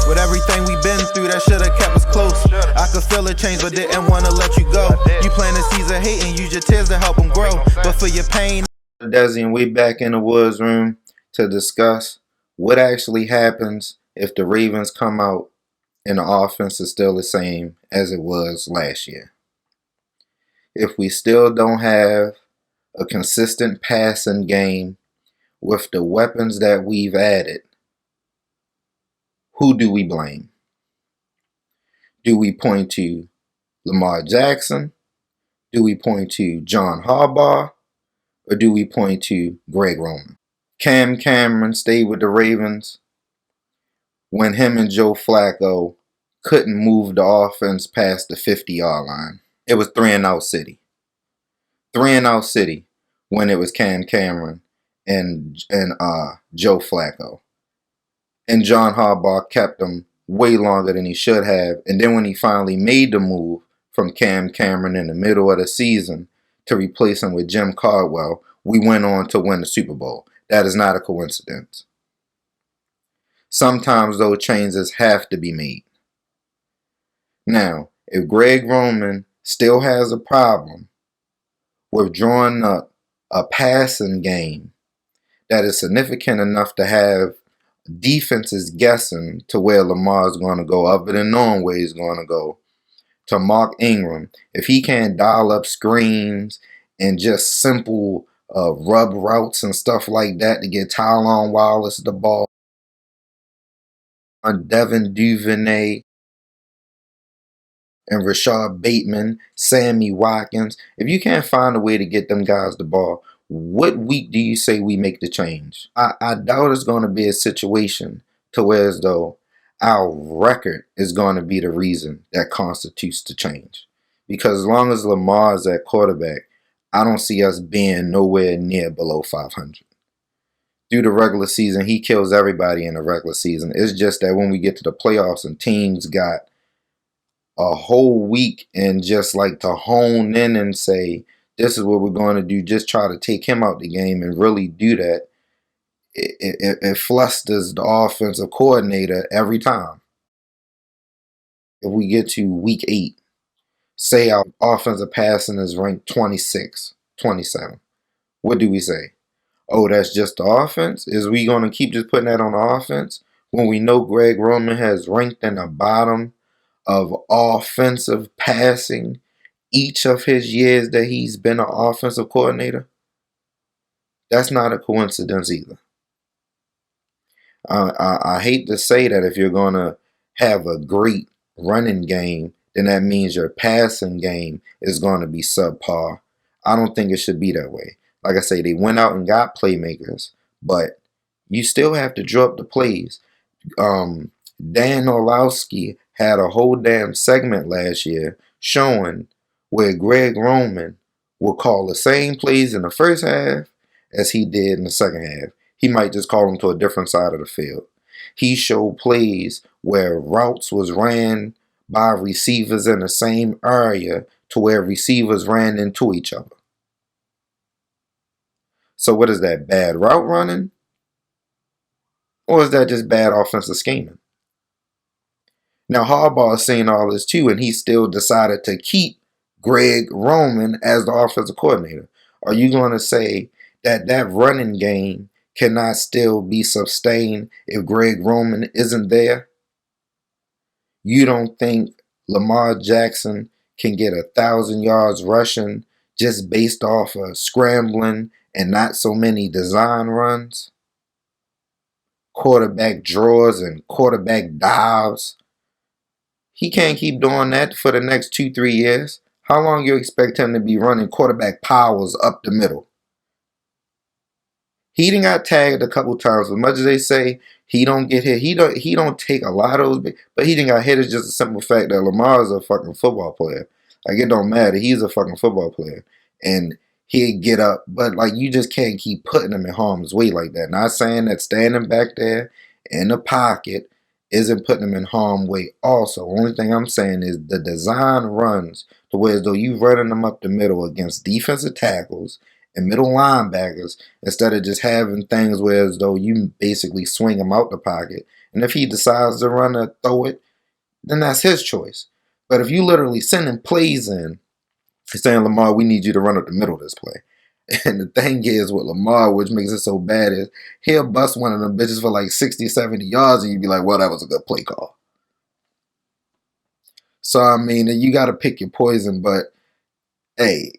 With everything we been through, that shoulda kept us close. I could feel a change, but didn't wanna let you go. You planted seeds of hate and use your tears to help them grow. But for your pain, Dezzy, and we back in the woods room to discuss what actually happens if the Ravens come out and the offense is still the same as it was last year. If we still don't have a consistent passing game with the weapons that we've added, who do we blame? Do we point to Lamar Jackson? Do we point to John Harbaugh? Or do we point to Greg Roman? Cam Cameron stayed with the Ravens when him and Joe Flacco couldn't move the offense past the 50-yard line. It was 3-and-out city. 3-and-out city when it was Cam Cameron and Joe Flacco. And John Harbaugh kept him way longer than he should have. And then when he finally made the move from Cam Cameron in the middle of the season to replace him with Jim Caldwell, we went on to win the Super Bowl. That is not a coincidence. Sometimes those changes have to be made. Now, if Greg Roman still has a problem with drawing up a passing game that is significant enough to have defenses guessing to where Lamar's going to go, other than knowing where he's going to go, to Mark Ingram, if he can't dial up screens and just simple rub routes and stuff like that to get Tylan Wallace the ball, on Devin Duvernay and Rashad Bateman, Sammy Watkins, if you can't find a way to get them guys the ball, what week do you say we make the change? I doubt it's going to be a situation to where as though our record is going to be the reason that constitutes the change. Because as long as Lamar is at quarterback, I don't see us being nowhere near below 500. Through the regular season, he kills everybody in the regular season. It's just that when we get to the playoffs and teams got a whole week and just like to hone in and say, this is what we're going to do, just try to take him out the game and really do that, it flusters the offensive coordinator every time. If we get to week 8, say our offensive passing is ranked 26, 27, what do we say? Oh, that's just the offense? Is we going to keep just putting that on the offense when we know Greg Roman has ranked in the bottom of offensive passing each of his years that he's been an offensive coordinator? That's not a coincidence either. I hate to say that if you're going to have a great running game, then that means your passing game is going to be subpar. I don't think it should be that way. Like I say, they went out and got playmakers, but you still have to draw up the plays. Dan Orlowski had a whole damn segment last year showing where Greg Roman will call the same plays in the first half as he did in the second half. He might just call them to a different side of the field. He showed plays where routes was ran by receivers in the same area to where receivers ran into each other. So what is that, bad route running? Or is that just bad offensive scheming? Now Harbaugh is seeing all this too, and he still decided to keep Greg Roman as the offensive coordinator. Are you going to say that that running game cannot still be sustained if Greg Roman isn't there? You don't think Lamar Jackson can get 1,000 yards rushing just based off of scrambling and not so many design runs? Quarterback draws and quarterback dives. He can't keep doing that for the next 2-3 years. How long you expect him to be running quarterback powers up the middle? He done got tagged a couple times. As much as they say he don't get hit, he don't take a lot of those, but he done got hit. It's just a simple fact that Lamar is a fucking football player. Like, it don't matter. He's a fucking football player. And he'd get up, but like, you just can't keep putting him in harm's way like that. Not saying that standing back there in the pocket isn't putting him in harm's way also. Only thing I'm saying is the design runs to where as though you running them up the middle against defensive tackles and middle linebackers instead of just having things where as though you basically swing them out the pocket And if he decides to run or throw it, then that's his choice. But if you literally sending plays in, saying, Lamar, we need you to run up the middle of this play. And the thing is with Lamar, which makes it so bad, is he'll bust one of them bitches for like 60, 70 yards, and you'd be like, well, that was a good play call. So, I mean, you got to pick your poison. But, hey,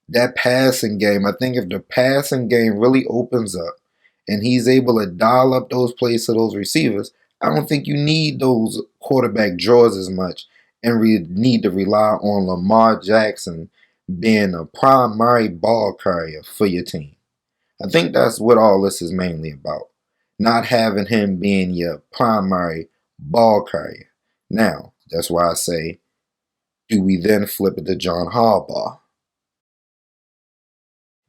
that passing game, I think if the passing game really opens up and he's able to dial up those plays to those receivers, I don't think you need those quarterback draws as much and need to rely on Lamar Jackson being a primary ball carrier for your team. I think that's what all this is mainly about. Not having him being your primary ball carrier. Now, that's why I say, do we then flip it to John Harbaugh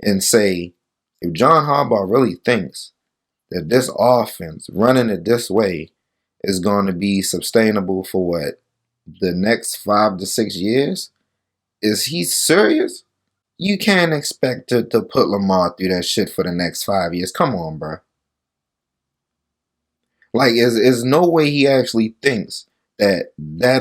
and say, if John Harbaugh really thinks that this offense, running it this way, is going to be sustainable for what, the next 5 to 6 years? Is he serious? You can't expect to put Lamar through that shit for the next 5 years. Come on, bro. Like, is no way he actually thinks that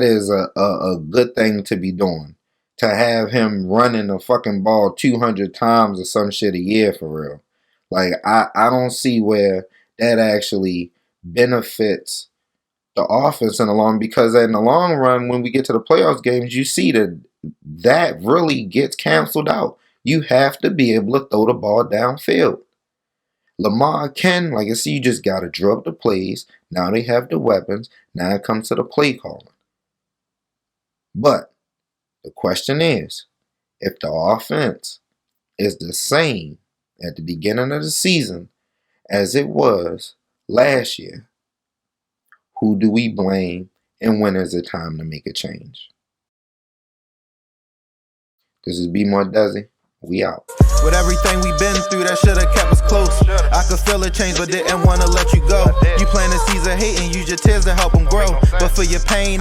is a good thing to be doing. To have him running the fucking ball 200 times or some shit a year for real. Like, I don't see where that actually benefits the offense in the long, because in the long run, when we get to the playoffs games, you see that really gets canceled out. You have to be able to throw the ball downfield. Lamar can, like I see, you just got to draw up the plays. Now they have the weapons. Now it comes to the play calling. But the question is, if the offense is the same at the beginning of the season as it was last year, who do we blame, and when is it time to make a change? This is Be More Dezzy. We out. With everything we been through, that should've kept us close. I could feel a change, but didn't wanna let you go. You plant the seeds of hate and use your tears to help them grow. But for your pain